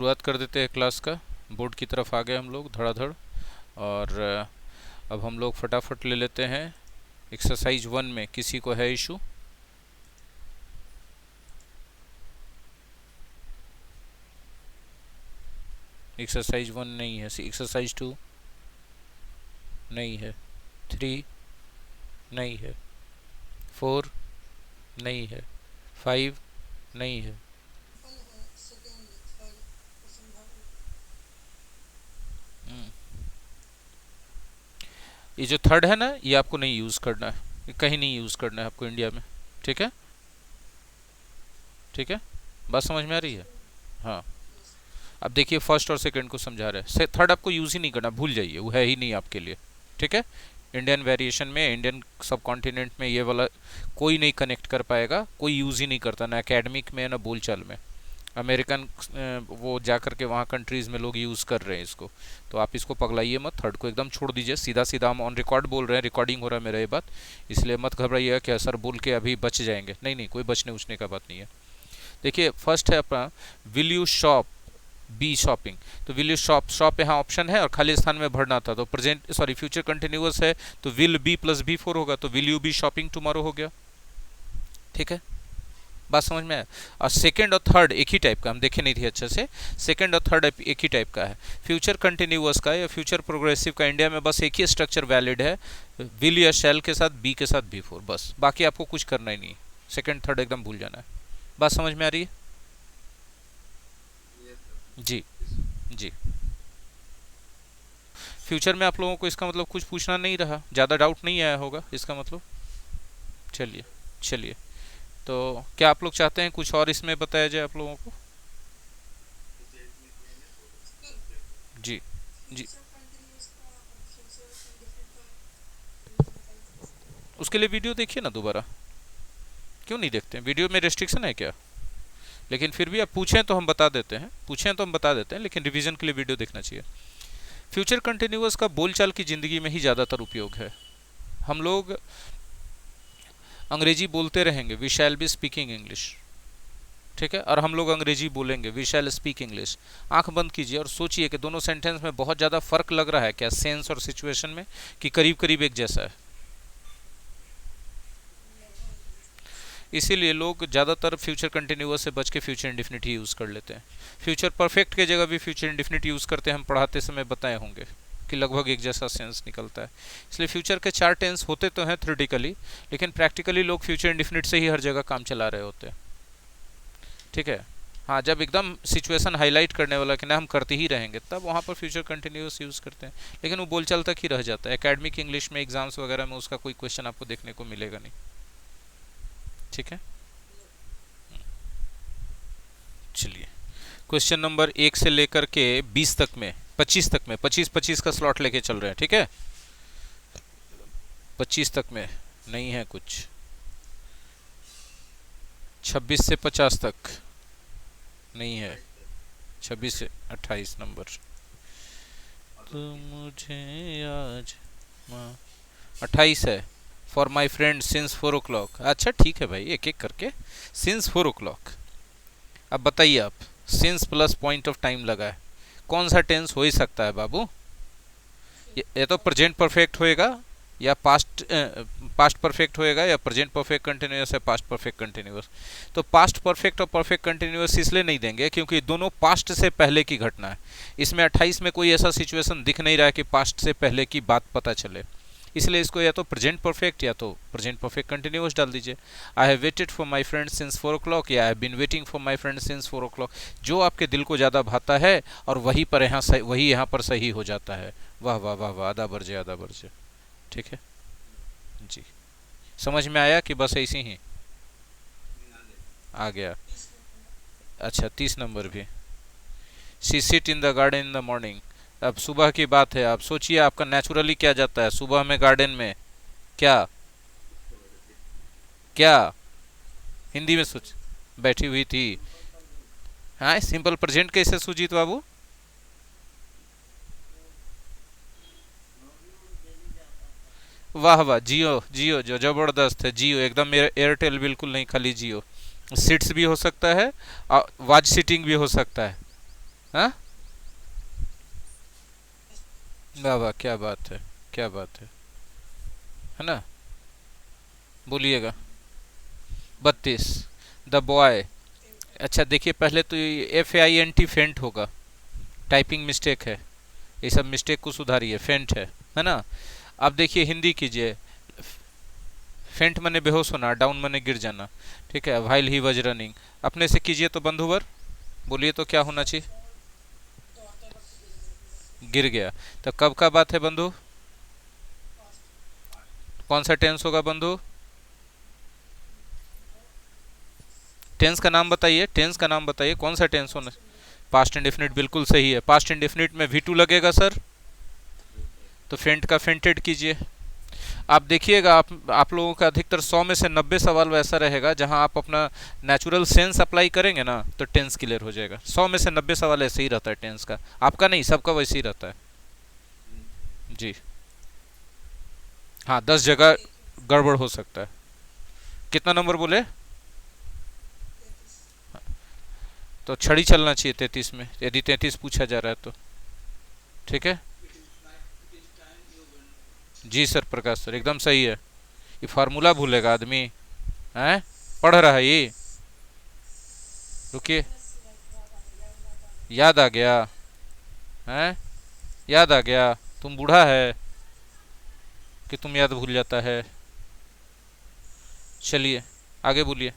शुरुआत कर देते हैं क्लास का। बोर्ड की तरफ आ गए हम लोग धड़ाधड़। और अब हम लोग फटाफट ले लेते हैं एक्सरसाइज 1 में। किसी को है इशू? एक्सरसाइज 1 नहीं है, एक्सरसाइज 2 नहीं है, 3 नहीं है, 4 नहीं है, 5 नहीं है। ये जो थर्ड है ना, ये आपको नहीं यूज़ करना है, ये कहीं नहीं यूज़ करना है आपको इंडिया में। ठीक है, ठीक है, बात समझ में आ रही है? हाँ। अब देखिए, फर्स्ट और सेकंड को समझा रहे हैं, थर्ड आपको यूज़ ही नहीं करना, भूल जाइए, वो है ही नहीं आपके लिए। ठीक है। इंडियन वेरिएशन में, इंडियन सब कॉन्टिनेंट में ये वाला कोई नहीं कनेक्ट कर पाएगा, कोई यूज़ ही नहीं करता, ना एकेडमिक में ना बोलचाल में। अमेरिकन वो जा कर के वहाँ कंट्रीज़ में लोग यूज़ कर रहे हैं इसको। तो आप इसको पगलाइए मत, थर्ड को एकदम छोड़ दीजिए। सीधा सीधा हम ऑन रिकॉर्ड बोल रहे हैं, रिकॉर्डिंग हो रहा है मेरा ये बात, इसलिए मत घबराइएगा कि सर बोल के अभी बच जाएंगे। नहीं नहीं, कोई बचने उछने का बात नहीं है। देखिए, फर्स्ट है अपना will you shop be shopping. तो विल यू शॉप, शॉप यहाँ ऑप्शन है और खाली स्थान में भरना था, तो प्रेजेंट सॉरी फ्यूचर कंटिन्यूअस है, तो विल बी प्लस बी 4 होगा, तो will you be shopping tomorrow हो गया। ठीक है, बात समझ में आया? और सेकंड और थर्ड एक ही टाइप का, हम देखे नहीं थे अच्छे से। सेकंड और थर्ड एक ही टाइप का है। फ्यूचर कंटिन्यूअस का या फ्यूचर प्रोग्रेसिव का इंडिया में बस एक ही स्ट्रक्चर वैलिड है, विल या शैल के साथ बी के साथ बी 4, बस। बाकी आपको कुछ करना ही नहीं, सेकंड थर्ड एकदम भूल जाना है। बात समझ में आ रही है? जी जी। फ्यूचर में आप लोगों को इसका मतलब कुछ पूछना नहीं रहा, ज़्यादा डाउट नहीं आया होगा इसका मतलब। चलिए चलिए, तो क्या आप लोग चाहते हैं कुछ और इसमें बताया जाए आप लोगों को? जी जी। उसके लिए वीडियो देखिए ना दोबारा। क्यों नहीं देखते हैं? वीडियो में रेस्ट्रिक्शन है क्या? लेकिन फिर भी आप पूछें तो हम बता देते हैं, पूछें तो हम बता देते हैं, लेकिन रिवीजन के लिए वीडियो देखना चाहिए। फ्यूचर कंटिन्यूअस का बोलचाल की ज़िंदगी में ही ज़्यादातर उपयोग है। हम लोग अंग्रेजी बोलते रहेंगे, we shall be speaking English. ठीक है, और हम लोग अंग्रेजी बोलेंगे, वी शैल स्पीक इंग्लिश। आंख बंद कीजिए और सोचिए कि दोनों सेंटेंस में बहुत ज़्यादा फर्क लग रहा है क्या, सेंस और सिचुएशन में, कि करीब करीब एक जैसा है। इसीलिए लोग ज़्यादातर फ्यूचर कंटिन्यूअस से बच के फ्यूचर इंडिफिनिट ही यूज़ कर लेते हैं। फ्यूचर परफेक्ट की जगह भी फ्यूचर इंडिफिनिट यूज़ करते हैं, हम पढ़ाते समय बताए होंगे कि लगभग एक जैसा सेंस निकलता है। इसलिए फ्यूचर के 4 टेंस होते तो हैं थ्योरेटिकली, लेकिन प्रैक्टिकली लोग फ्यूचर इंडिफिनिट से ही हर जगह काम चला रहे होते हैं। ठीक है। हाँ, जब एकदम सिचुएशन हाईलाइट करने वाला कि ना हम करते ही रहेंगे, तब वहाँ पर फ्यूचर कंटिन्यूअस यूज़ करते हैं, लेकिन वो बोलचाल तक ही रह जाता है। एकेडमिक इंग्लिश में, एग्जाम्स वगैरह में उसका कोई क्वेश्चन आपको देखने को मिलेगा नहीं। ठीक है, चलिए। क्वेश्चन नंबर 1 से लेकर के 20 तक में, 25 तक में, 25-25 का स्लॉट लेके चल रहे हैं। ठीक है, 25 तक में नहीं है कुछ, 26 से 50 तक नहीं है, 26 से 28 नंबर। तो मुझे आज 28 है। For my friend since 4 o'clock। अच्छा ठीक है भाई, एक एक करके। Since 4 o'clock। अब बताइए आप, since plus point of time लगा है, कौन सा टेंस हो ही सकता है बाबू? ये तो प्रेजेंट परफेक्ट होएगा, या पास्ट पास्ट परफेक्ट होएगा, या प्रेजेंट परफेक्ट कंटिन्यूअस, या पास्ट परफेक्ट कंटिन्यूअस। तो पास्ट परफेक्ट और परफेक्ट कंटिन्यूअस इसलिए नहीं देंगे क्योंकि दोनों पास्ट से पहले की घटना है। इसमें 28 में कोई ऐसा सिचुएशन दिख नहीं रहा है कि पास्ट से पहले की बात पता चले, इसलिए इसको या तो प्रेजेंट परफेक्ट या तो प्रेजेंट परफेक्ट कंटिन्यूअस डाल दीजिए। I have waited for my friend since 4 o'clock, या I have been waiting for my friend since 4 o'clock। जो आपके दिल को ज़्यादा भाता है और वही पर यहाँ वही यहाँ पर सही हो जाता है। वाह वाह वाह वाह, आधा बर्जे आधा बर्जे। ठीक है जी। समझ में आया कि बस ऐसे ही आ गया? अच्छा, 30 नंबर भी। She sit in the garden in the morning. अब सुबह की बात है, आप सोचिए आपका नेचुरली क्या जाता है सुबह में गार्डन में? क्या क्या हिंदी में सोच, बैठी हुई थी। हाँ, सिंपल प्रेजेंट कैसे सुजीत बाबू? वाह वाह, जियो जियो, जो जबरदस्त है, जियो एकदम। एयरटेल बिल्कुल नहीं, खाली जियो। सीट्स भी हो सकता है और वाज सीटिंग भी हो सकता है। हाँ, वाह वाह, क्या बात है, क्या बात है ना। बोलिएगा। 32। The boy. अच्छा देखिए, पहले तो FAINT फेंट होगा, टाइपिंग मिस्टेक है। ये सब मिस्टेक को सुधारिए, फेंट है ना। अब देखिए हिंदी कीजिए। फेंट मने बेहोश होना, डाउन मने गिर जाना। ठीक है, व्हाइल ही वज रनिंग। अपने से कीजिए तो बंधुवर, बोलिए तो क्या होना चाहिए। गिर गया। तो कब का बात है बंधु? कौन सा टेंस होगा बंधु? टेंस का नाम बताइए, टेंस का नाम बताइए, कौन सा टेंस होना। पास्ट इंडेफिनिट बिल्कुल सही है। पास्ट इंडेफिनिट में V2 लगेगा सर, तो फेंट का फेंटेड कीजिए। आप देखिएगा, आप लोगों का अधिकतर 100 में से 90 सवाल वैसा रहेगा जहां आप अपना नेचुरल सेंस अप्लाई करेंगे ना, तो टेंस क्लियर हो जाएगा। 100 में से 90 सवाल ऐसे ही रहता है टेंस का, आपका नहीं, सबका वैसे ही रहता है जी। हाँ, 10 जगह गड़बड़ हो सकता है। कितना नंबर बोले? तो छड़ी चलना चाहिए 33 में, यदि 33 पूछा जा रहा है तो। ठीक है जी सर, प्रकाश सर एकदम सही है। ये फार्मूला भूलेगा आदमी है, पढ़ रहा है ये। रुकिए, याद आ गया है, याद आ गया। तुम बूढ़ा है कि तुम याद भूल जाता है। चलिए आगे बोलिए।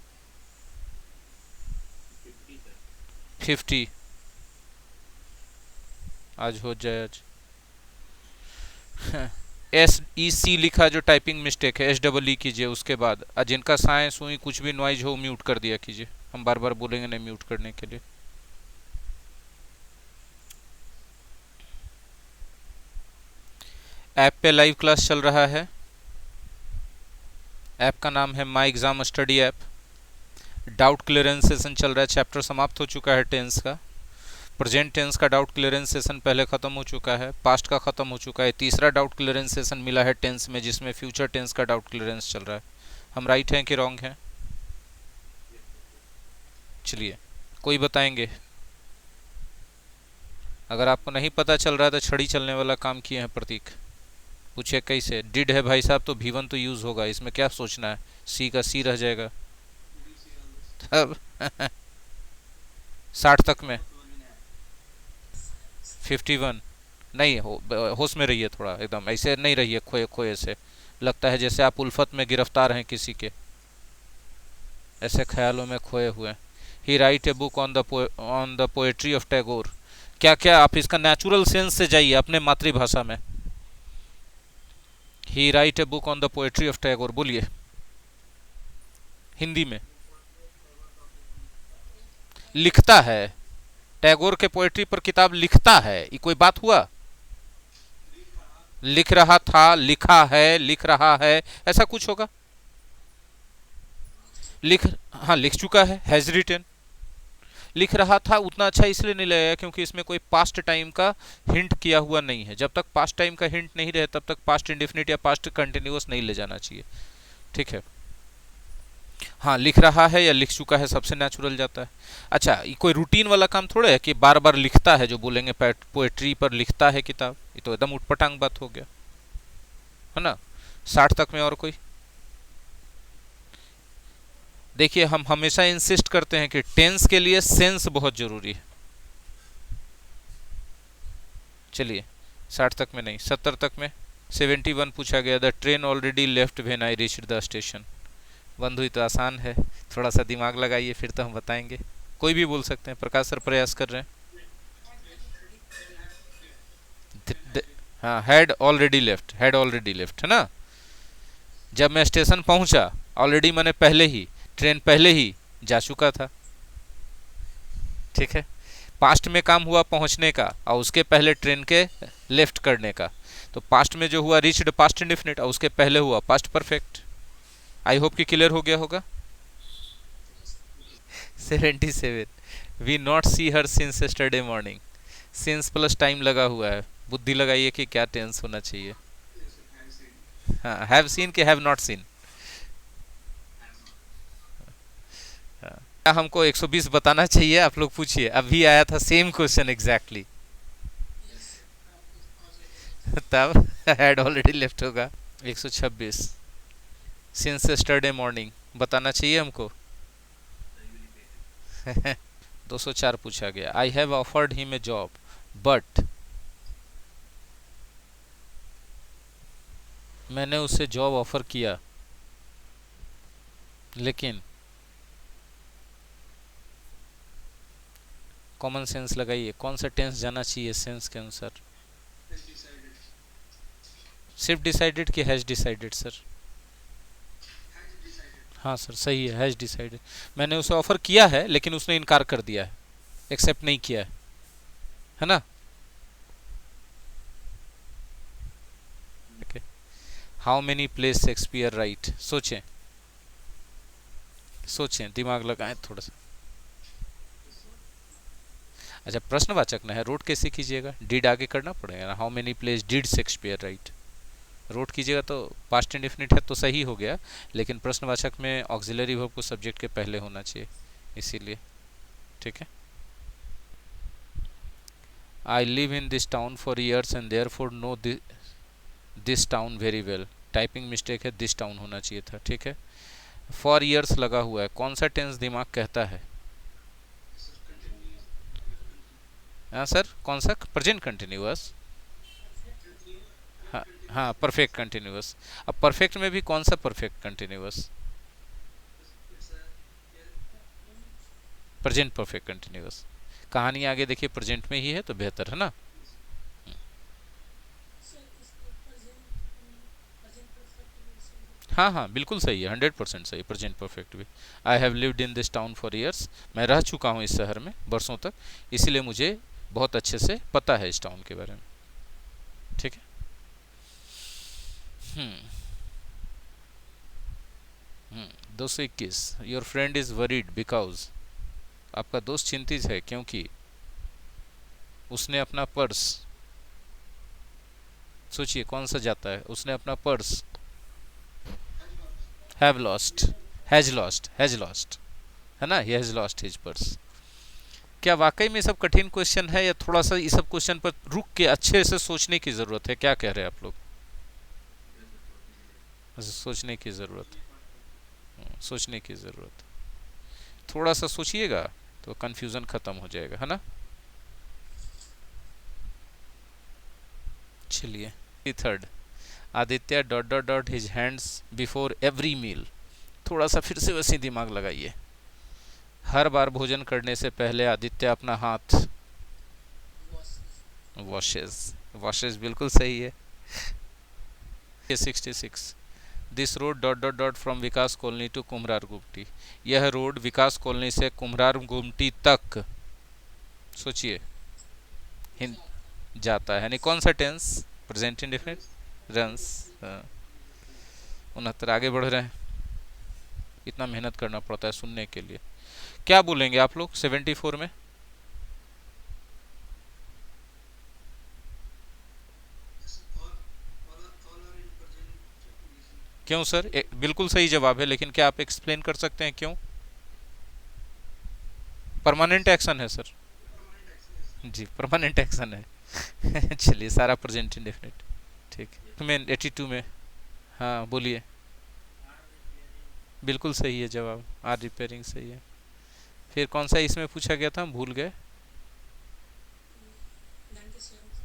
50। आज हो जाए आज। SEC लिखा जो टाइपिंग मिस्टेक है, SEE कीजिए उसके बाद। जिनका साए सुई कुछ भी नॉइज हो म्यूट कर दिया कीजिए, हम बार बार बोलेंगे नहीं म्यूट करने के लिए। ऐप पे लाइव क्लास चल रहा है। ऐप का नाम है my exam study app. Doubt clearance session चल रहा है, चैप्टर समाप्त हो चुका है टेंस का। प्रेजेंट टेंस का डाउट क्लियरेंस सेशन पहले खत्म हो चुका है, पास्ट का खत्म हो चुका है। तीसरा डाउट क्लियरेंस सेशन मिला है टेंस में, जिसमें फ्यूचर टेंस का डाउट क्लियरेंस चल रहा है। हम राइट हैं कि रॉन्ग हैं? चलिए, कोई बताएंगे? अगर आपको नहीं पता चल रहा है तो छड़ी चलने वाला काम किए हैं प्रतीक। पूछे कैसे? डिड है भाई साहब, तो V1 तो यूज होगा, इसमें क्या सोचना है, सी का सी रह जाएगा तब। 60 तक में 51। नहीं होश में रहिए थोड़ा, एकदम ऐसे नहीं रहिए खोए खोए से। लगता है जैसे आप उल्फत में गिरफ्तार हैं किसी के, ऐसे ख्यालों में खोए हुए। He write a book on the poetry of Tagore. क्या क्या, आप इसका नेचुरल सेंस से जाइए अपने मातृभाषा में। He write a book on the poetry of Tagore, बोलिए हिंदी में। लिखता है, टैगोर के पोएट्री पर किताब लिखता है, ये कोई बात हुआ? लिख रहा था, लिखा है, लिख रहा है, ऐसा कुछ होगा? लिख, हाँ लिख चुका है, हैज रिटन। लिख रहा था उतना अच्छा इसलिए नहीं लगेगा क्योंकि इसमें कोई पास्ट टाइम का हिंट किया हुआ नहीं है। जब तक पास्ट टाइम का हिंट नहीं रहे तब तक पास्ट इंडेफिनिट या पास्ट कंटिन्यूअस नहीं ले जाना चाहिए। ठीक है। हाँ, लिख रहा है या लिख चुका है सबसे नेचुरल जाता है। अच्छा, ये कोई रूटीन वाला काम थोड़ा है कि बार बार लिखता है, जो बोलेंगे पोएट्री पर लिखता है किताब, ये तो एकदम उटपटांग बात हो गया है ना। 60 तक में और कोई? देखिए, हम हमेशा इंसिस्ट करते हैं कि टेंस के लिए सेंस बहुत जरूरी है। चलिए, 60 तक में नहीं, 70 तक में। 71 पूछा गया, the train already left when I reached the station. बंधु, ये तो आसान है, थोड़ा सा दिमाग लगाइए फिर तो हम बताएंगे। कोई भी बोल सकते हैं, प्रकाश सर प्रयास कर रहे हैं। हाँ, had already left, had already left है ना। जब मैं स्टेशन पहुंचा, ऑलरेडी मैंने पहले ही, ट्रेन पहले ही जा चुका था। ठीक है। पास्ट में काम हुआ पहुंचने का, और उसके पहले ट्रेन के लेफ्ट करने का। तो पास्ट में जो हुआ रीच्ड पास्ट इंडेफिनिट, और उसके पहले हुआ पास्ट परफेक्ट। आई होप कि क्लियर हो गया होगा। 77, we not see her since yesterday morning. Since plus time लगा हुआ है, बुद्धि लगाइए कि क्या टेंस होना चाहिए। हाँ, हैव सीन कि हैव नॉट सीन? हाँ, क्या हमको 120 बताना चाहिए? आप लोग पूछिए, अभी आया था सेम क्वेश्चन एग्जैक्टली। तब हैड ऑलरेडी लेफ्ट होगा। 126 सिंस यस्टरडे मॉर्निंग बताना चाहिए हमको। 204 पूछा गया, I have offered him a job but, मैंने उसे जॉब ऑफर किया लेकिन, कॉमन सेंस लगाइए, कौन सा टेंस जाना चाहिए सेंस के अनुसार? सिर्फ डिसाइडेड कि हैज डिसाइडेड सर? हाँ सर सही है, हैज डिसाइडेड। मैंने उसे ऑफर किया है लेकिन उसने इनकार कर दिया है, एक्सेप्ट नहीं किया है ना? How many place Shakespeare right? सोचें सोचें, दिमाग लगाएं थोड़ा सा। अच्छा, प्रश्नवाचक ना है, रोट कैसे कीजिएगा? डिड आगे करना पड़ेगा ना। How many place did Shakespeare write? Wrote कीजिएगा तो पास्ट इंडेफिनिट है तो सही हो गया, लेकिन प्रश्नवाचक में ऑक्सिलरी वर्ब को सब्जेक्ट के पहले होना चाहिए, इसीलिए। ठीक है। I live in this town for years and therefore know this town very well. Typing mistake है, दिस टाउन होना चाहिए था। ठीक है। फॉर ईयर्स लगा हुआ है, कौन सा टेंस दिमाग कहता है? हाँ सर, कौन सा? Present continuous. हाँ हाँ, परफेक्ट कंटिन्यूअस। अब परफेक्ट में भी कौन सा perfect continuous? Present perfect continuous. कहानी आगे देखिए प्रेजेंट में ही है तो बेहतर है ना। हाँ हाँ बिल्कुल सही है, 100% सही, प्रेजेंट परफेक्ट भी। I have lived in this town for years, मैं रह चुका हूँ इस शहर में बरसों तक, इसीलिए मुझे बहुत अच्छे से पता है इस टाउन के बारे में। ठीक है। 221, your friend is worried because, आपका दोस्त चिंतित है क्योंकि उसने अपना पर्स, सोचिए कौन सा जाता है, उसने अपना purse have lost, has lost है ना, he has lost his purse. क्या वाकई में सब कठिन क्वेश्चन है या थोड़ा सा इस सब क्वेश्चन पर रुक के अच्छे से सोचने की जरूरत है? क्या कह रहे हैं आप लोग? सोचने की जरूरत है, सोचने की जरूरत है। थोड़ा सा सोचिएगा तो कंफ्यूजन खत्म हो जाएगा, है ना। चलिए, third, Aditya dot dot dot his hands before every meal. थोड़ा सा फिर से वैसे दिमाग लगाइए, हर बार भोजन करने से पहले आदित्य अपना हाथ वॉशेज, वॉशेज बिल्कुल सही है। 66, this road dot dot dot from Vikas colony to Kumhrar Gumti. यह रोड विकास कॉलोनी से कुम्हरार गुमटी तक, सोचिए, हिंद जाता है, यानी कौन सा टेंस? Present indefinite runs. 69, आगे बढ़ रहे हैं, इतना मेहनत करना पड़ता है सुनने के लिए। क्या बोलेंगे आप लोग 74 में? क्यों सर? बिल्कुल सही जवाब है, लेकिन क्या आप एक्सप्लेन कर सकते हैं क्यों? परमानेंट एक्शन है सर। जी परमानेंट एक्शन है। चलिए, सारा प्रेजेंट इंडेफिनिट। ठीक में 82 में, हाँ बोलिए। बिल्कुल सही है जवाब, आर रिपेयरिंग सही है। फिर कौन सा इसमें पूछा गया था, हम भूल गए।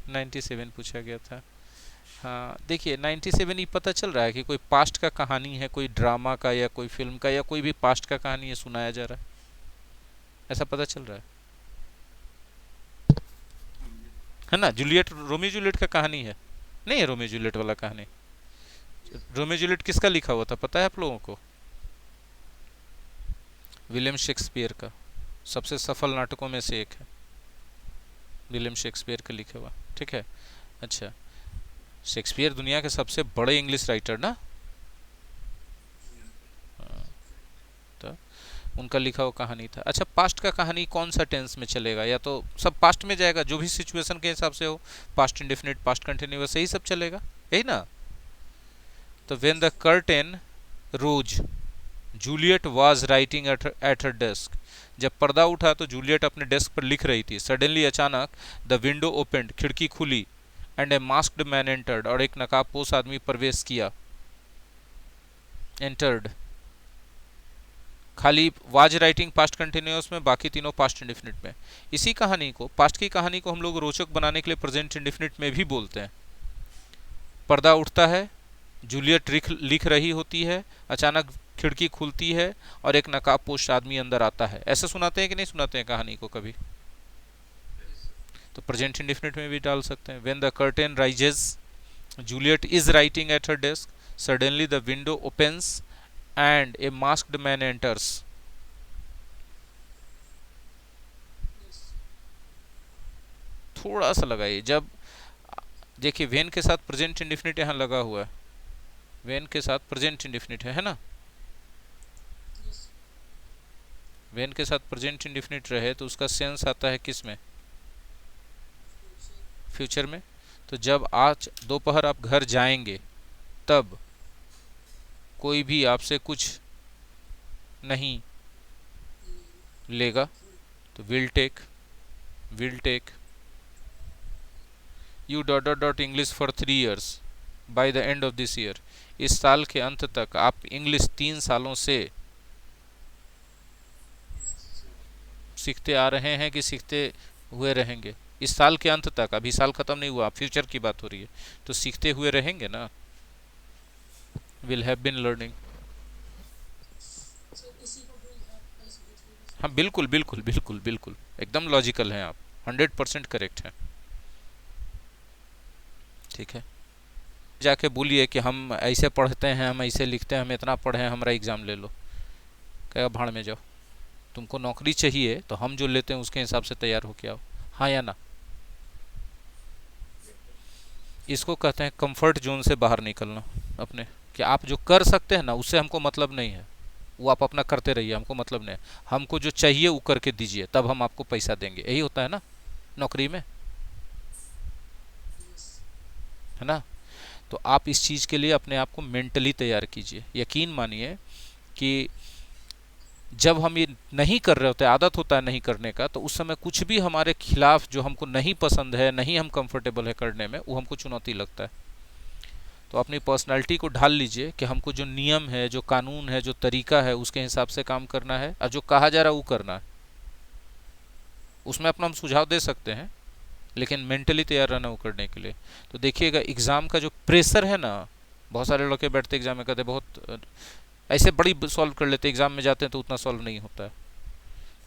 97 पूछा गया था। हाँ देखिए, 97 ही पता चल रहा है कि कोई पास्ट का कहानी है, कोई ड्रामा का या कोई फिल्म का या कोई भी पास्ट का कहानी है सुनाया जा रहा है, ऐसा पता चल रहा है ना। जूलियट, रोमियो जूलियट का कहानी है, नहीं है रोमियो जूलियट वाला कहानी। रोमियो जूलियट किसका लिखा हुआ था पता है आप लोगों को? विलियम शेक्सपियर का, सबसे सफल नाटकों में से एक है, विलियम शेक्सपियर का लिखा हुआ। ठीक है। अच्छा, शेक्सपियर दुनिया के सबसे बड़े इंग्लिश राइटर ना, तो उनका लिखा हुआ कहानी था। अच्छा, पास्ट का कहानी कौन सा टेंस में चलेगा? या तो सब पास्ट में जाएगा, जो भी सिचुएशन के हिसाब से हो, पास्ट इंडेफिनिट, पास्ट कंटिन्यूअस, यही सब चलेगा, यही ना। तो when the curtain rose Juliet was writing at her desk. जब पर्दा उठा तो जूलियट अपने डेस्क पर लिख रही थी। सडनली अचानक द विंडो ओपेंड, खिड़की खुली, and A masked man entered, और एक नकाबपोश आदमी प्रवेश किया। एंटर्ड, खाली वाज राइटिंग पास्ट कंटिन्यूअस में, बाकी तीनों पास्ट इंडेफिनिट में। इसी कहानी को, पास्ट की कहानी को हम लोग रोचक बनाने के लिए प्रेजेंट इंडेफिनिट में भी बोलते हैं। पर्दा उठता है, जूलियट लिख रही होती है, अचानक खिड़की खुलती है और एक नकाबपोश आदमी अंदर आता है। ऐसे सुनाते हैं कि नहीं सुनाते हैं कहानी को कभी? तो प्रेजेंट इंडेफिनिट में भी डाल सकते हैं। When the curtain rises, Juliet is writing at her desk, suddenly the window opens and A masked man enters. थोड़ा सा लगाइए। जब देखिए वेन के साथ प्रेजेंट इंडेफिनिट यहाँ लगा हुआ है, वेन के साथ प्रेजेंट इंडेफिनिट है ना? वेन के साथ प्रेजेंट इंडेफिनिट रहे तो उसका सेंस आता है किस में? फ्यूचर में। तो जब आज दोपहर आप घर जाएंगे तब कोई भी आपसे कुछ नहीं लेगा, तो will take, will take. You dot dot dot English for 3 years by the end of this year. इस साल के अंत तक आप इंग्लिश 3 सालों से सीखते आ रहे हैं कि सीखते हुए रहेंगे? इस साल के अंत तक, अभी साल खत्म नहीं हुआ, फ्यूचर की बात हो रही है, तो सीखते हुए रहेंगे ना। Will have been learning. हाँ बिल्कुल बिल्कुल बिल्कुल बिल्कुल, एकदम लॉजिकल हैं आप, 100% करेक्ट हैं। ठीक है, जाके बोलिए कि हम ऐसे पढ़ते हैं, हम ऐसे लिखते हैं, हम इतना पढ़े हैं, हमारा एग्ज़ाम ले लो। कहेगा भाड़ में जाओ, तुमको नौकरी चाहिए तो हम जो लेते हैं उसके हिसाब से तैयार होके आओ। हाँ या ना? इसको कहते हैं कंफर्ट जोन से बाहर निकलना अपने, कि आप जो कर सकते हैं ना उससे हमको मतलब नहीं है, वो आप अपना करते रहिए, हमको मतलब नहीं है। हमको जो चाहिए वो करके दीजिए, तब हम आपको पैसा देंगे। यही होता है ना नौकरी में, है ना? तो आप इस चीज़ के लिए अपने आप को मेंटली तैयार कीजिए। यकीन मानिए कि जब हम ये नहीं कर रहे होते, आदत होता है नहीं करने का, तो उस समय कुछ भी हमारे खिलाफ जो हमको नहीं पसंद है, नहीं हम कंफर्टेबल है करने में, वो हमको चुनौती लगता है। तो अपनी पर्सनालिटी को ढाल लीजिए कि हमको जो नियम है, जो कानून है, जो तरीका है, उसके हिसाब से काम करना है, और जो कहा जा रहा है वो करना है। उसमें अपना हम सुझाव दे सकते हैं, लेकिन मेंटली तैयार रहना वो करने के लिए। तो देखिएगा एग्ज़ाम का जो प्रेशर है ना, बहुत सारे लड़के बैठते एग्जाम में कहते बहुत ऐसे बड़ी सॉल्व कर लेते, एग्जाम में जाते हैं तो उतना सॉल्व नहीं होता है।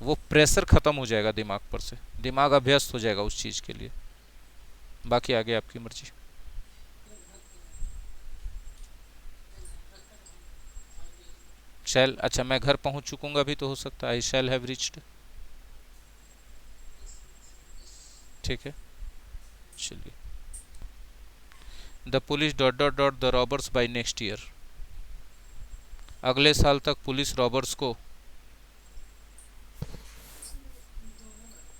वो प्रेशर खत्म हो जाएगा दिमाग पर से, दिमाग अभ्यस्त हो जाएगा उस चीज़ के लिए। बाकी आगे आपकी मर्जी। शैल, अच्छा मैं घर पहुंच चुकूंगा अभी, तो हो सकता है आई शैल हैव रिच्ड। ठीक है, चलिए। The police dot dot dot the robbers by next year. अगले साल तक पुलिस रॉबर्स को,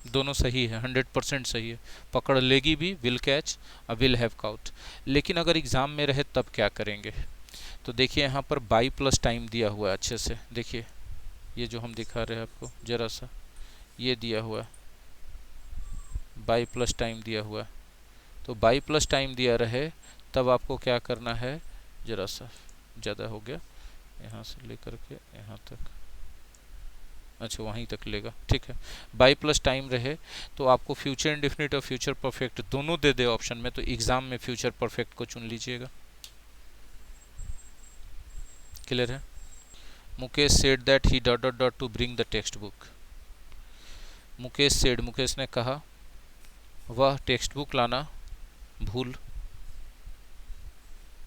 दोनों सही है, 100% सही है। पकड़ लेगी भी, will catch, will have cout. लेकिन अगर एग्ज़ाम में रहे तब क्या करेंगे? तो देखिए यहाँ पर बाई प्लस टाइम दिया हुआ है, अच्छे से देखिए, ये जो हम दिखा रहे हैं आपको ज़रा सा, ये दिया हुआ है, बाई प्लस टाइम दिया हुआ है। तो बाई प्लस टाइम दिया रहे तब आपको क्या करना है, ज़रा सा ज़्यादा हो गया, यहाँ से लेकर के यहाँ तक, अच्छा वहीं तक लेगा, ठीक है। बाई प्लस टाइम रहे तो आपको फ्यूचर इंडेफिनिट और फ्यूचर परफेक्ट दोनों दे दे ऑप्शन में, तो एग्ज़ाम में फ्यूचर परफेक्ट को चुन लीजिएगा। क्लियर है? Mukesh said that he dot dot dot to bring the text book. Mukesh said, Mukesh ने कहा वह टेक्स्ट बुक लाना भूल,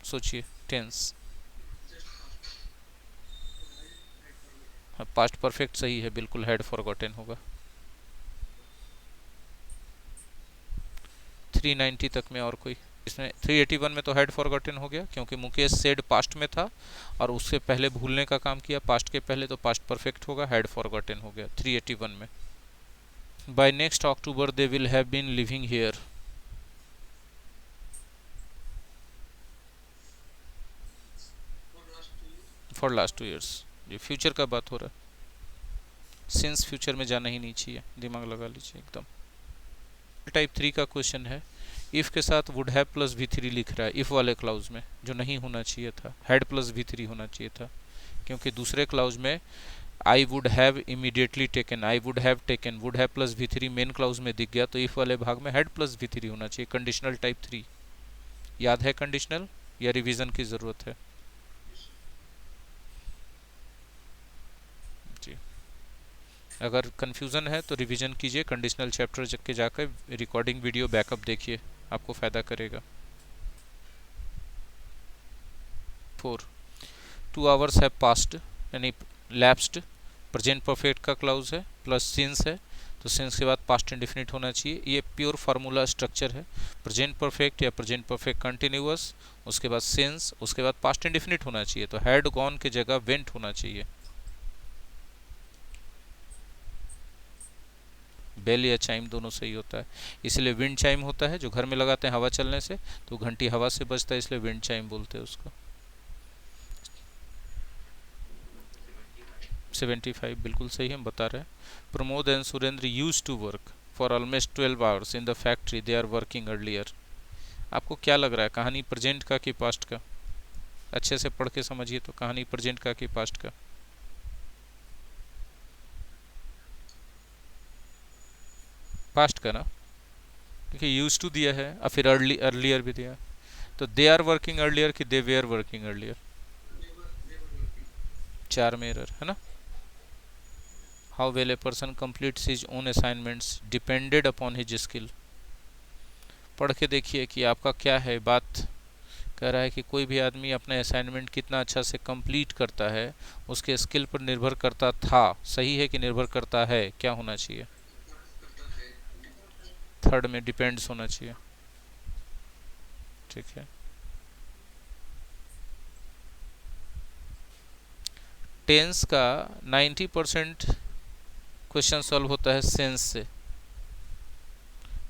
सोचिए टेंस, पास्ट परफेक्ट सही है बिल्कुल, हैड फॉरगॉटन होगा। 390 तक में और कोई? इसमें 381 में तो हैड फॉरगॉटन हो गया, क्योंकि मुकेश सेड पास्ट में था और उससे पहले भूलने का काम किया पास्ट के पहले, तो पास्ट परफेक्ट होगा, हैड फॉरगॉटन हो गया 381 में। By next October they will have been living here. For last 2 years। ये फ्यूचर का बात हो रहा है, सिंस फ्यूचर में जाना ही नहीं चाहिए, दिमाग लगा लीजिए एकदम। टाइप 3 का क्वेश्चन है, इफ के साथ वुड हैव प्लस V3 लिख रहा है इफ वाले क्लाउज में, जो नहीं होना चाहिए था, हैड प्लस V3 होना चाहिए था, क्योंकि दूसरे क्लाउज में I would have immediately taken, I would have taken, would have plus V3 main clause में दिख गया, तो इफ वाले भाग में हैड प्लस V3 होना चाहिए। कंडीशनल टाइप 3 याद है कंडीशनल, या रिवीजन की जरूरत है? जी, अगर कंफ्यूजन है तो रिवीजन कीजिए, कंडीशनल चैप्टर के जाकर रिकॉर्डिंग वीडियो बैकअप देखिए, आपको फायदा करेगा। 4 2 आवर्स है पास्ट यानी लैप्स्ड, प्रेजेंट परफेक्ट का क्लाउज है, प्लस सिंस है, तो सिंस के बाद पास्ट इंडेफिनिट होना चाहिए। ये प्योर फार्मूला स्ट्रक्चर है, प्रेजेंट परफेक्ट या प्रेजेंट परफेक्ट कंटिन्यूअस, उसके बाद सिंस, उसके बाद पास्ट इंडेफिनिट होना चाहिए, तो हैड गॉन की जगह वेंट होना चाहिए। बेल या चाइम दोनों सही होता है, इसलिए विंड चाइम होता है, जो घर में लगाते हैं हवा चलने से, तो घंटी हवा से बजता है, इसलिए विंड चाइम बोलते हैं उसको। 75 बिल्कुल सही हम बता रहे हैं। Pramod and Surendra use to work for almost 12 hours in the factory they are working earlier. आपको क्या लग रहा है, कहानी प्रेजेंट का कि पास्ट का? अच्छे से पढ़ के समझिए, तो कहानी प्रेजेंट का कि पास्ट का? पास्ट का ना, क्योंकि यूज टू दिया है और फिर अर्लियर भी दिया, तो दे आर वर्किंग अर्लियर कि दे वेयर वर्किंग अर्लियर? 4 में एरर है ना। How well a person completes his own assignments depended upon his skill. पढ़ के देखिए कि आपका क्या है, बात कह रहा है कि कोई भी आदमी अपने असाइनमेंट कितना अच्छा से कंप्लीट करता है उसके स्किल पर निर्भर करता था, सही है कि निर्भर करता है? क्या होना चाहिए? थर्ड में डिपेंड्स होना चाहिए, ठीक है। टेंस का 90% क्वेश्चन सॉल्व होता है सेंस से,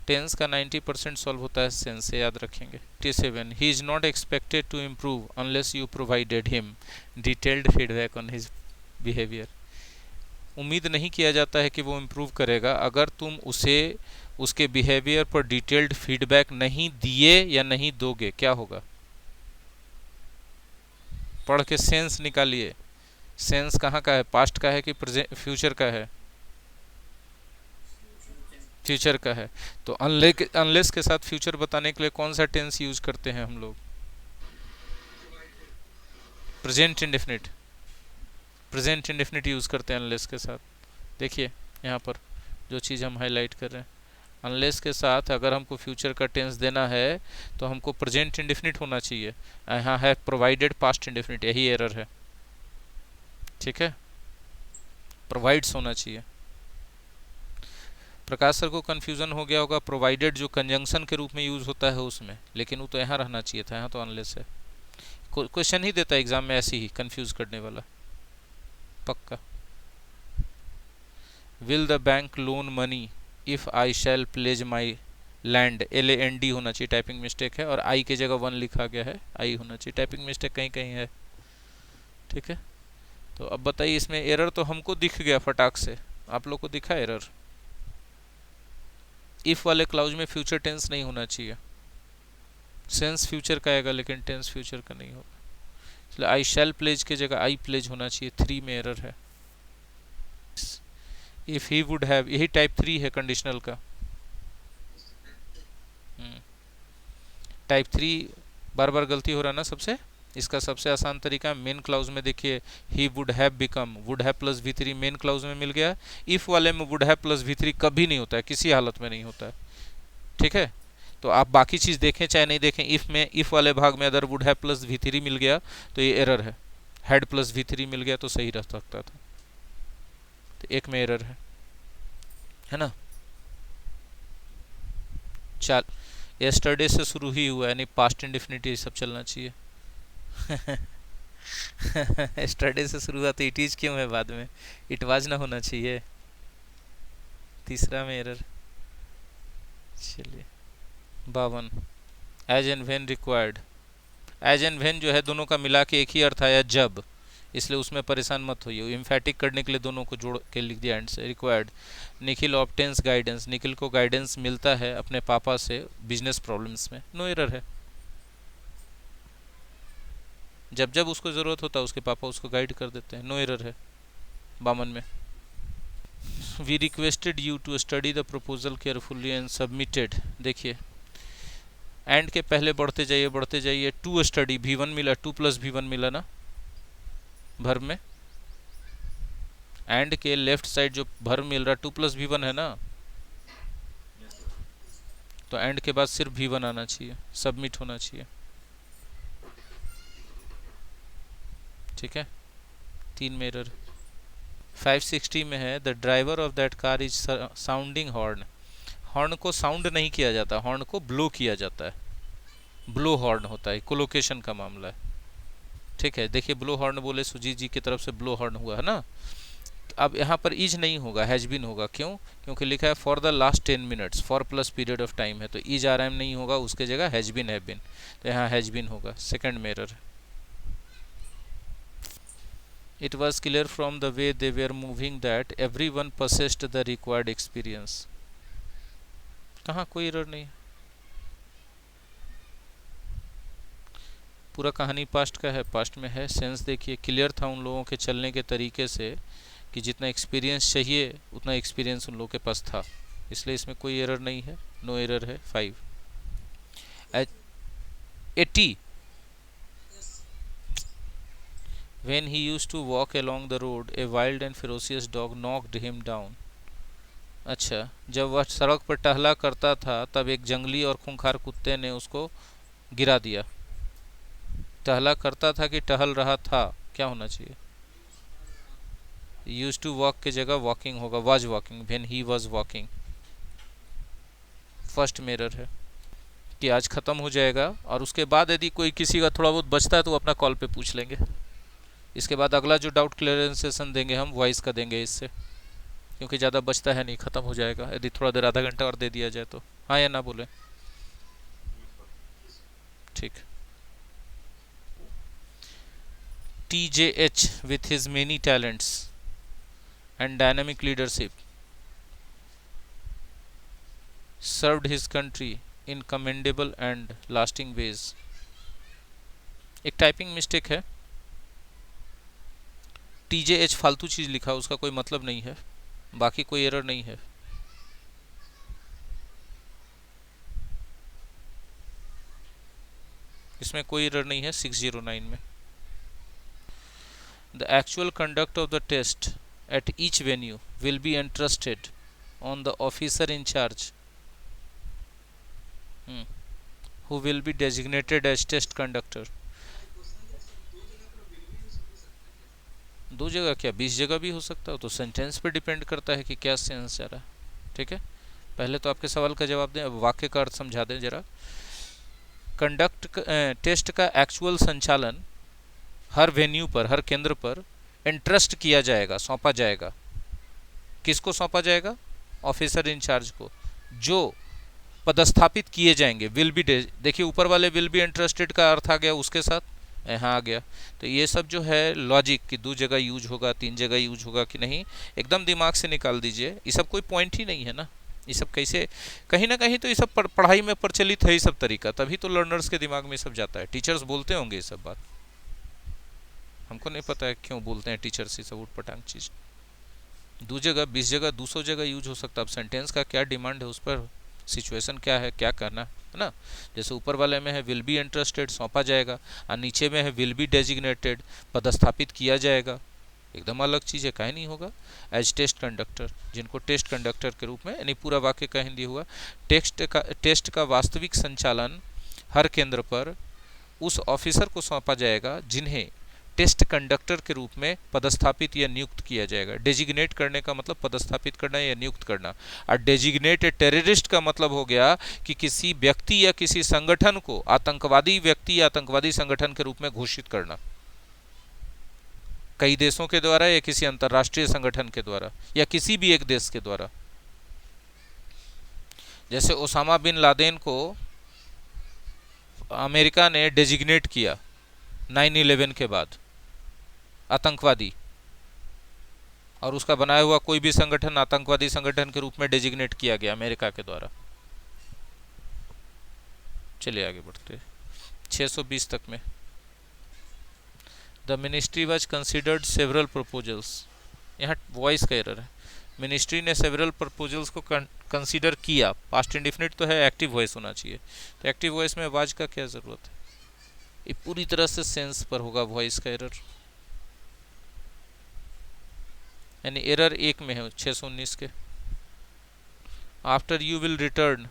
टेंस का 90% सॉल्व होता है सेंस से, याद रखेंगे। 87 he is not expected to improve unless you provided him detailed feedback on his behaviour. उम्मीद नहीं किया जाता है कि वो इम्प्रूव करेगा अगर तुम उसे उसके बिहेवियर पर डिटेल्ड फीडबैक नहीं दिए या नहीं दोगे। क्या होगा? पढ़ के सेंस निकालिए, सेंस कहाँ का है, पास्ट का है कि फ्यूचर का है? फ्यूचर का है। तो अनलेस के साथ फ्यूचर बताने के लिए कौन सा टेंस यूज करते हैं हम लोग? Present indefinite, present indefinite use करते हैं अनलेस के साथ। देखिए यहाँ पर जो चीज़ हम हाईलाइट कर रहे हैं, अनलेस के साथ अगर हमको फ्यूचर का टेंस देना है तो हमको प्रेजेंट इंडेफिनिट होना चाहिए, यहाँ है प्रोवाइडेड पास्ट इंडेफिनिट, यही एरर है, ठीक है। प्रोवाइड्स होना चाहिए। प्रकाश सर को कन्फ्यूजन हो गया होगा, प्रोवाइडेड जो कंजंक्शन के रूप में यूज होता है उसमें, लेकिन वो तो यहाँ रहना चाहिए था, यहाँ तो अनलेस है। क्वेश्चन ही देता है एग्जाम में ऐसे ही कंफ्यूज करने वाला, पक्का। Will the bank loan money if I shall pledge my land, LAND होना चाहिए, टाइपिंग मिस्टेक है, और आई की जगह 1 लिखा गया है, आई होना चाहिए, टाइपिंग मिस्टेक कहीं कहीं है, ठीक है। तो अब बताइए, इसमें एरर तो हमको दिख गया फटाक से, आप लोग को दिखा एरर? इफ वाले क्लाउज में फ्यूचर टेंस नहीं होना चाहिए, सेंस फ्यूचर का आएगा लेकिन टेंस फ्यूचर का नहीं होगा, इसलिए आई शैल प्लेज की जगह आई प्लेज होना चाहिए। 3 में एरर है। इफ ही वुड हैव, यही टाइप 3 है कंडीशनल का। टाइप 3 बार बार गलती हो रहा है ना सबसे, इसका सबसे आसान तरीका मेन क्लाउज में देखिए, he would have become, would have plus V3 main clause में मिल गया। इफ वाले में वुड हैव प्लस V3 कभी नहीं होता है, किसी हालत में नहीं होता है, ठीक है। तो आप बाकी चीज़ देखें चाहे नहीं देखें, इफ में, इफ वाले भाग में अगर वुड हैव प्लस V3 मिल गया तो ये एरर है, हैड प्लस V3 मिल गया तो सही रह सकता था, तो एक में एरर है ना। चल, यस्टरडे से शुरू ही हुआ, यानी पास्ट इंडेफिनिट सब चलना चाहिए। यस्टरडे से शुरू हुआ तो इट इज क्यों है बाद में, इट वाज ना होना चाहिए। तीसरा में एरर। चलिए 52 as and when required, as and when जो है दोनों का मिला के एक ही अर्थ आया, जब, इसलिए उसमें परेशान मत होइए। इम्फेटिक करने के लिए दोनों को जोड़ के लिख दिया एंड से। Required, Nikhil obtains guidance, Nikhil को गाइडेंस मिलता है अपने पापा से बिजनेस प्रॉब्लम्स में। नो एरर है, जब जब उसको ज़रूरत होता है उसके पापा उसको गाइड कर देते हैं। नो एरर है बामन में। We requested you to study the proposal carefully and submitted. देखिए एंड के पहले बढ़ते जाइए टू स्टडी, V1 मिला, 2+V1 मिला ना भर में। एंड के लेफ्ट साइड जो भर मिल रहा 2+V1 है ना, तो एंड के बाद सिर्फ V1 आना चाहिए, सबमिट होना चाहिए। ठीक है, 3 में एरर। 560 में है the driver of that car is sounding horn. Horn को साउंड नहीं किया जाता, हॉर्न को ब्लो किया जाता है। ब्लो हॉर्न होता है, कोलोकेशन का मामला है। ठीक है, देखिए ब्लो हॉर्न बोले सुजीत जी की तरफ से ब्लो हॉर्न हुआ है ना। अब यहाँ पर इज नहीं होगा, हैज बीन होगा। क्यों? क्योंकि लिखा है for the last 10 minutes, for plus period of time है, तो इज आर एम नहीं होगा, उसके जगह हैज बीन हैव बीन, तो यहाँ हैज बीन होगा। सेकंड में error. It was clear from the way they were moving that every one possessed the required experience. कहाँ कोई एरर नहीं, पूरा कहानी पास्ट का है, पास्ट में है। सेंस देखिए क्लियर था उन लोगों के चलने के तरीके से कि जितना एक्सपीरियंस चाहिए उतना एक्सपीरियंस उन लोगों के पास था, इसलिए इसमें कोई एरर नहीं है, नो एरर है। 5 80 when he used to walk along the road a wild and ferocious dog knocked him down। अच्छा, जब वह सड़क पर टहला करता था तब एक जंगली और खूंखार कुत्ते ने उसको गिरा दिया। टहला करता था कि टहल रहा था, क्या होना चाहिए? यूज टू वॉक के जगह वॉकिंग होगा, was walking, when he was walking. First mirror है कि आज ख़त्म हो जाएगा, और उसके बाद यदि कोई किसी का थोड़ा बहुत बचता है तो वो अपना कॉल पे पूछ लेंगे। इसके बाद अगला जो डाउट क्लियरेंसेशन देंगे हम वॉइस का देंगे इससे, क्योंकि ज़्यादा बचता है नहीं, ख़त्म हो जाएगा यदि थोड़ा देर आधा घंटा और दे दिया जाए तो। हाँ या ना बोले? ठीक। TJH with his many talents and dynamic leadership served his country in commendable and lasting ways। एक टाइपिंग मिस्टेक है, TJH फालतू चीज लिखा, उसका कोई मतलब नहीं है, बाकी कोई एरर नहीं है। इसमें कोई एरर नहीं है। 609 में the actual conduct of the test at each venue will be entrusted on the officer in charge who will be designated as test conductor। दो जगह क्या 20 जगह भी हो सकता है, तो सेंटेंस पे डिपेंड करता है कि क्या सेंस जा रहा है। ठीक है, पहले तो आपके सवाल का जवाब दें, अब वाक्य का अर्थ समझा दें जरा। कंडक्ट टेस्ट का एक्चुअल संचालन हर वेन्यू पर, हर केंद्र पर इंट्रस्ट किया जाएगा, सौंपा जाएगा। किसको सौंपा जाएगा? ऑफिसर इंचार्ज को, जो पदस्थापित किए जाएंगे। विल बी, देखिए ऊपर वाले विल बी इंटरेस्टेड का अर्थ आ गया उसके साथ, यहाँ आ गया। तो ये सब जो है लॉजिक कि 2 जगह यूज होगा, 3 जगह यूज होगा कि नहीं, एकदम दिमाग से निकाल दीजिए। ये सब कोई पॉइंट ही नहीं है ना, ये सब कैसे, कहीं ना कहीं तो ये सब पढ़ाई में प्रचलित है ये सब तरीका, तभी तो लर्नर्स के दिमाग में ये सब जाता है। टीचर्स बोलते होंगे ये सब बात, हमको नहीं पता है क्यों बोलते हैं टीचर्स ये सब उटपटांग चीज़। 2 जगह 20 जगह 200 जगह यूज हो सकता है। अब सेंटेंस का क्या डिमांड है, उस पर सिचुएशन क्या है, क्या करना है ना। जैसे ऊपर वाले में है विल बी इंटरेस्टेड, सौंपा जाएगा, और नीचे में है विल बी डेजिग्नेटेड, पदस्थापित किया जाएगा, एकदम अलग चीज़ है, काहे नहीं होगा। एज टेस्ट कंडक्टर, जिनको टेस्ट कंडक्टर के रूप में, यानी पूरा वाक्य का हिंदी हुआ टेस्ट का वास्तविक संचालन हर केंद्र पर उस ऑफिसर को सौंपा जाएगा जिन्हें टेस्ट कंडक्टर के रूप में पदस्थापित या नियुक्त किया जाएगा। डेजिग्नेट करने का मतलब पदस्थापित करना या नियुक्त करना, और डेजिग्नेट टेररिस्ट का मतलब हो गया कि किसी व्यक्ति या किसी संगठन को आतंकवादी व्यक्ति या आतंकवादी संगठन के रूप में घोषित करना, कई देशों के द्वारा या किसी अंतर्राष्ट्रीय संगठन के द्वारा या किसी भी एक देश के द्वारा। जैसे ओसामा बिन लादेन को अमेरिका ने डेजिग्नेट किया 9/11 के बाद, आतंकवादी, और उसका बनाया हुआ कोई भी संगठन आतंकवादी संगठन के रूप में डेजिग्नेट किया गया अमेरिका के द्वारा। चलिए आगे बढ़ते 620 तक में। The ministry was considered several proposals, यहाँ वॉइस का एरर है। मिनिस्ट्री ने सेवरल प्रपोजल्स को कंसीडर किया, पास्ट इंडिफिनिट तो है, एक्टिव वॉइस होना चाहिए। तो एक्टिव वॉइस में वाज का क्या ज़रूरत है, ये पूरी तरह से सेंस पर होगा वॉइस का एरर, यानी एरर एक में है 619 के। After you will return,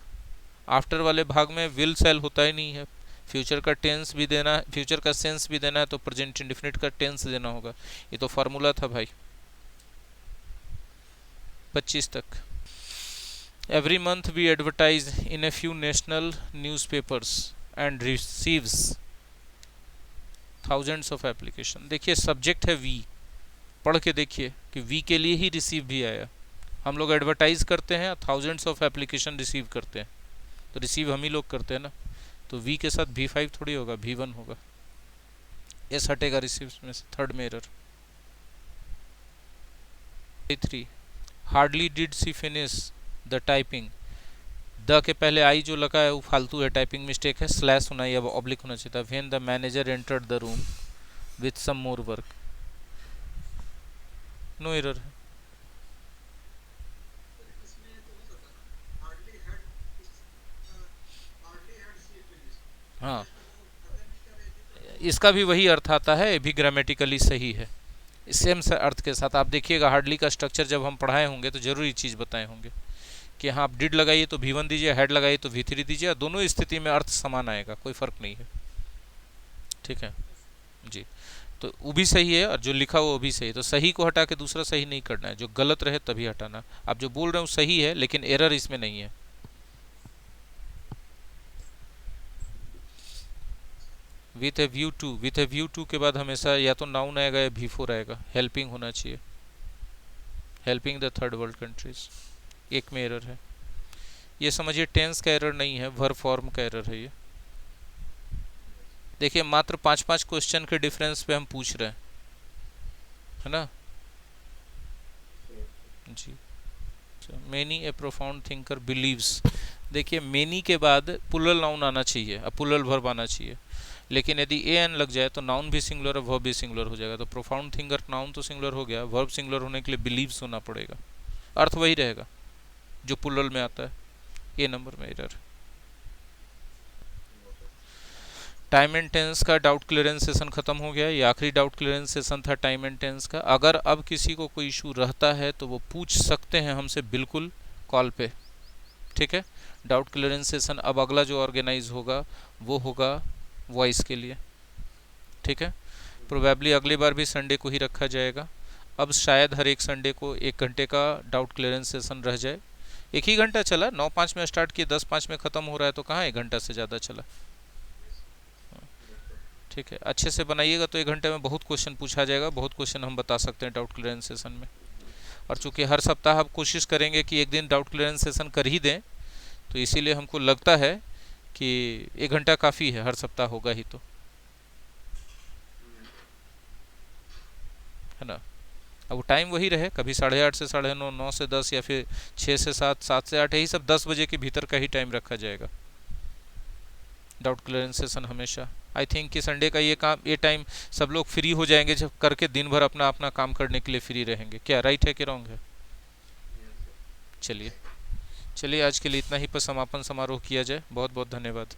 after वाले भाग में विल सेल होता ही नहीं है, फ्यूचर का टेंस भी देना है, फ्यूचर का सेंस भी देना है तो प्रेजेंट इंडिफिनिट का टेंस देना होगा, ये तो फार्मूला था भाई। 25 तक। Every month we advertise in a few national newspapers and receives thousands of application. देखिए सब्जेक्ट है वी, पढ़ के देखिए कि वी के लिए ही रिसीव भी आया। हम लोग एडवर्टाइज करते हैं, थाउजेंड्स ऑफ एप्लीकेशन रिसीव करते हैं, तो रिसीव हम ही लोग करते हैं ना, तो वी के साथ V5 थोड़ी होगा, V1 होगा। एस हटेगा रिसीव में से, थर्ड में error. 3 hardly did see finish the typing, the के पहले आई जो लगा है वो फालतू है, टाइपिंग मिस्टेक है, स्लैश होना या ऑब्लिक होना चाहिए था। When the manager entered the room with some more work, no error है। हाँ, इसका भी वही अर्थ आता है, ये भी ग्रामेटिकली सही है, सेम अर्थ के साथ। आप देखिएगा हार्डली का स्ट्रक्चर जब हम पढ़ाए होंगे तो जरूर ये चीज़ बताए होंगे कि हाँ आप डिड लगाइए तो V1 दीजिए, हेड लगाइए तो V3 दीजिए, दोनों स्थिति में अर्थ समान आएगा, कोई फर्क नहीं है। ठीक है जी, तो वो भी सही है और जो लिखा हुआ वो भी सही है, तो सही को हटा के दूसरा सही नहीं करना है, जो गलत रहे तभी हटाना। आप जो बोल रहे हो सही है लेकिन एरर इसमें नहीं है। With a view to, with a view to के बाद हमेशा या तो नाउन आएगा या V4 आएगा, हेल्पिंग होना चाहिए, helping the third world countries, एक में एरर है। ये समझिए टेंस का एरर नहीं है, वर्ब फॉर्म का एरर है ये। देखिए मात्र 5-5 क्वेश्चन के डिफरेंस पे हम पूछ रहे हैं, है ना जी। Many a profound thinker believes, देखिए मेनी के बाद प्लूरल नाउन आना चाहिए, अब प्लूरल वर्ब आना चाहिए, लेकिन यदि ए एन लग जाए तो नाउन भी सिंगुलर और वर्ब भी सिंगुलर हो जाएगा। तो प्रोफाउंड थिंकर नाउन तो सिंगुलर हो गया, वर्ब सिंगुलर होने के लिए बिलीव्स होना पड़ेगा, अर्थ वही रहेगा जो प्लूरल में आता है। ए नंबर में एरर। टाइम एंड टेंस का डाउट क्लियरेंस सेशन खत्म हो गया, ये आखिरी डाउट क्लियरेंस सेशन था टाइम एंड टेंस का। अगर अब किसी को कोई इशू रहता है तो वो पूछ सकते हैं हमसे बिल्कुल कॉल पे, ठीक है। डाउट क्लियरेंस सेशन अब अगला जो ऑर्गेनाइज होगा वो होगा वॉइस के लिए, ठीक है। प्रोबेबली अगली बार भी संडे को ही रखा जाएगा। अब शायद हर एक संडे को 1 घंटे का डाउट क्लियरेंस सेशन रह जाए। 1 ही घंटा चला, 9:05 में स्टार्ट किए, 10:05 में ख़त्म हो रहा है, तो कहाँ 1 घंटा से ज़्यादा चला, ठीक है। अच्छे से बनाइएगा तो 1 घंटे में बहुत क्वेश्चन पूछा जाएगा, बहुत क्वेश्चन हम बता सकते हैं डाउट क्लियरेंस सेशन में। और चूंकि हर सप्ताह आप कोशिश करेंगे कि एक दिन डाउट क्लियरेंस सेशन कर ही दें, तो इसीलिए हमको लगता है कि 1 घंटा काफ़ी है, हर सप्ताह होगा ही तो, है ना। अब टाइम वही रहे, कभी 8:30 से 9:30, 9 से 10, या फिर 6 से 7, 7 से 8, यही सब 10 बजे के भीतर का ही टाइम रखा जाएगा डाउट क्लियरेंस सेशन हमेशा। आई थिंक कि संडे का ये काम, ये टाइम सब लोग फ्री हो जाएंगे, जब करके दिन भर अपना अपना काम करने के लिए फ्री रहेंगे। क्या राइट है कि रॉन्ग है? चलिए चलिए, आज के लिए इतना ही पर समापन समारोह किया जाए। बहुत बहुत धन्यवाद।